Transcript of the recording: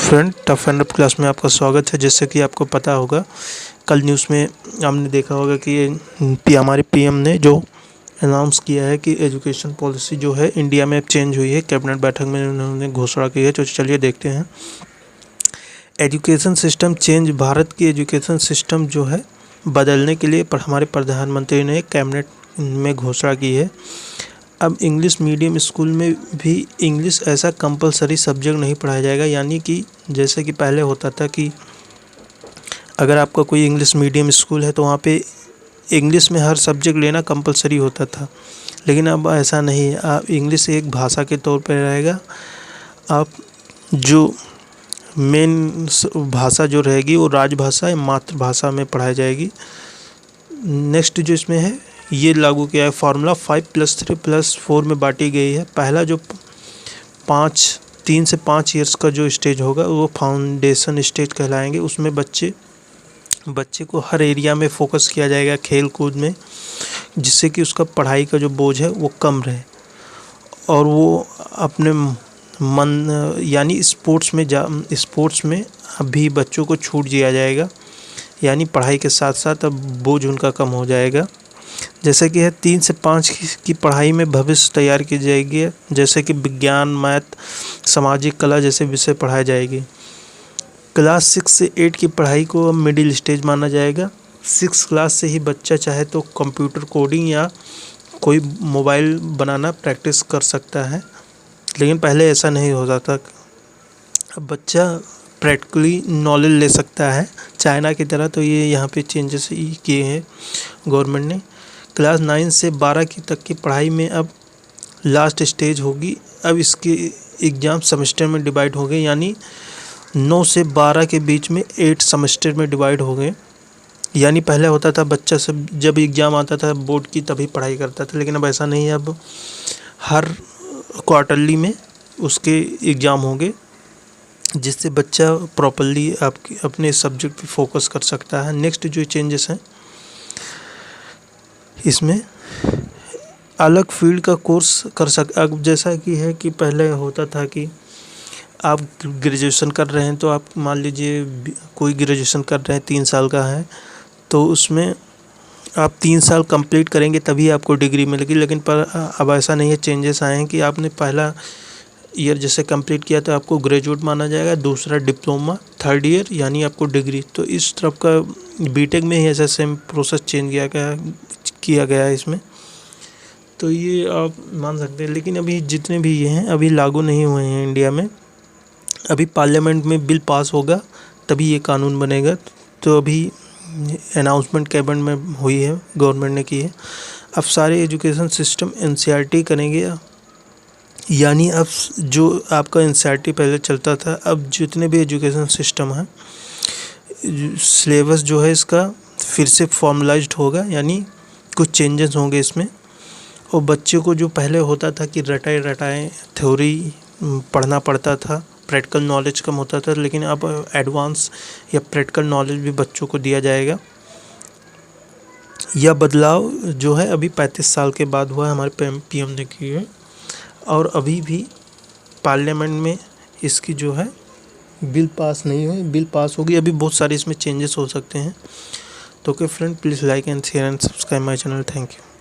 Friend, tough and rough class में आपका स्वागत है। जैसे कि आपको पता होगा, कल न्यूज़ में आपने देखा होगा कि हमारे पीएम ने जो अनाउंस किया है कि एजुकेशन पॉलिसी जो है इंडिया में अब चेंज हुई है। कैबिनेट बैठक में उन्होंने घोषणा की है। तो चलिए देखते हैं। एजुकेशन सिस्टम चेंज, भारत की एजुकेशन सिस्टम जो है बदलने के लिए हमारे प्रधानमंत्री ने कैबिनेट में घोषणा की है। अब इंग्लिश मीडियम स्कूल में भी इंग्लिश ऐसा कंपलसरी सब्जेक्ट नहीं पढ़ाया जाएगा। यानी कि जैसे कि पहले होता था कि अगर आपका कोई इंग्लिश मीडियम स्कूल है तो वहाँ पे इंग्लिश में हर सब्जेक्ट लेना कंपलसरी होता था, लेकिन अब ऐसा नहीं है। आप इंग्लिश एक भाषा के तौर पर रहेगा। आप जो मेन भाषा जो रहेगी वो राजभाषा या मातृभाषा में पढ़ाई जाएगी। नेक्स्ट जो इसमें है ये लागू किया है। फार्मूला 5+3+4 में बांटी गई है। पहला जो 3 से 5 ईयर्स का जो स्टेज होगा वो फाउंडेशन स्टेज कहलाएंगे। उसमें बच्चे को हर एरिया में फोकस किया जाएगा, खेल कूद में, जिससे कि उसका पढ़ाई का जो बोझ है वो कम रहे और वो अपने मन यानी स्पोर्ट्स में अभी बच्चों को छूट दिया जाएगा। यानी पढ़ाई के साथ साथ अब बोझ उनका कम हो जाएगा। जैसे कि है 3 से 5 की पढ़ाई में भविष्य तैयार की जाएगी। जैसे कि विज्ञान, मैथ, सामाजिक कला जैसे विषय पढ़ाए जाएगी। क्लास 6 से 8 की पढ़ाई को अब मिडिल स्टेज माना जाएगा। 6 क्लास से ही बच्चा चाहे तो कंप्यूटर कोडिंग या कोई मोबाइल बनाना प्रैक्टिस कर सकता है, लेकिन पहले ऐसा नहीं होता था। अब बच्चा प्रैक्टिकली नॉलेज ले सकता है चाइना की तरह। तो ये यहाँ पे चेंजेस किए हैं गवर्नमेंट ने। क्लास 9 से 12 तक की पढ़ाई में अब लास्ट स्टेज होगी। अब इसके एग्ज़ाम सेमेस्टर में डिवाइड हो गए, यानी 9 से 12 के बीच में 8 सेमेस्टर में डिवाइड हो गए। यानी पहले होता था बच्चा सब जब एग्ज़ाम आता था बोर्ड की तभी पढ़ाई करता था, लेकिन अब ऐसा नहीं है। अब हर क्वार्टरली में उसके एग्ज़ाम होंगे, जिससे बच्चा प्रॉपरली अपने सब्जेक्ट पे फोकस कर सकता है। नेक्स्ट जो चेंजेस हैं इसमें अलग फील्ड का कोर्स कर अब जैसा कि है कि पहले होता था कि आप ग्रेजुएशन कर रहे हैं तो आप मान लीजिए कोई ग्रेजुएशन कर रहे हैं 3 साल का है तो उसमें आप 3 साल कंप्लीट करेंगे तभी आपको डिग्री मिलेगी। लेकिन अब ऐसा नहीं है। चेंजेस आए हैं कि आपने पहला ईयर जैसे कंप्लीट किया तो आपको ग्रेजुएट माना जाएगा, दूसरा डिप्लोमा, थर्ड ईयर यानी आपको डिग्री। तो इस तरफ का बीटेक में ही ऐसा सेम प्रोसेस चेंज किया गया है इसमें। तो ये आप मान सकते हैं, लेकिन अभी जितने भी ये हैं अभी लागू नहीं हुए हैं इंडिया में। अभी पार्लियामेंट में बिल पास होगा तभी ये कानून बनेगा। तो अभी अनाउंसमेंट कैबिनेट में हुई है, गवर्नमेंट ने की है। अब सारे एजुकेशन सिस्टम एनसीईआरटी करेंगे। यानी अब जो आपका एनसीईआरटी पहले चलता था, अब जितने भी एजुकेशन सिस्टम है सिलेबस जो है इसका फिर से फॉर्मलाइज्ड होगा। यानी कुछ चेंजेस होंगे इसमें। और बच्चे को जो पहले होता था कि रटाए थ्योरी पढ़ना पड़ता था, प्रैक्टिकल नॉलेज कम होता था, लेकिन अब एडवांस या प्रैक्टिकल नॉलेज भी बच्चों को दिया जाएगा। यह बदलाव जो है अभी 35 साल के बाद हुआ है, हमारे पीएम ने की है। और अभी भी पार्लियामेंट में इसकी जो है बिल पास नहीं हुई, बिल पास होगी। अभी बहुत सारे इसमें चेंजेस हो सकते हैं। तो okay friend, please like and share and subscribe my channel. Thank you.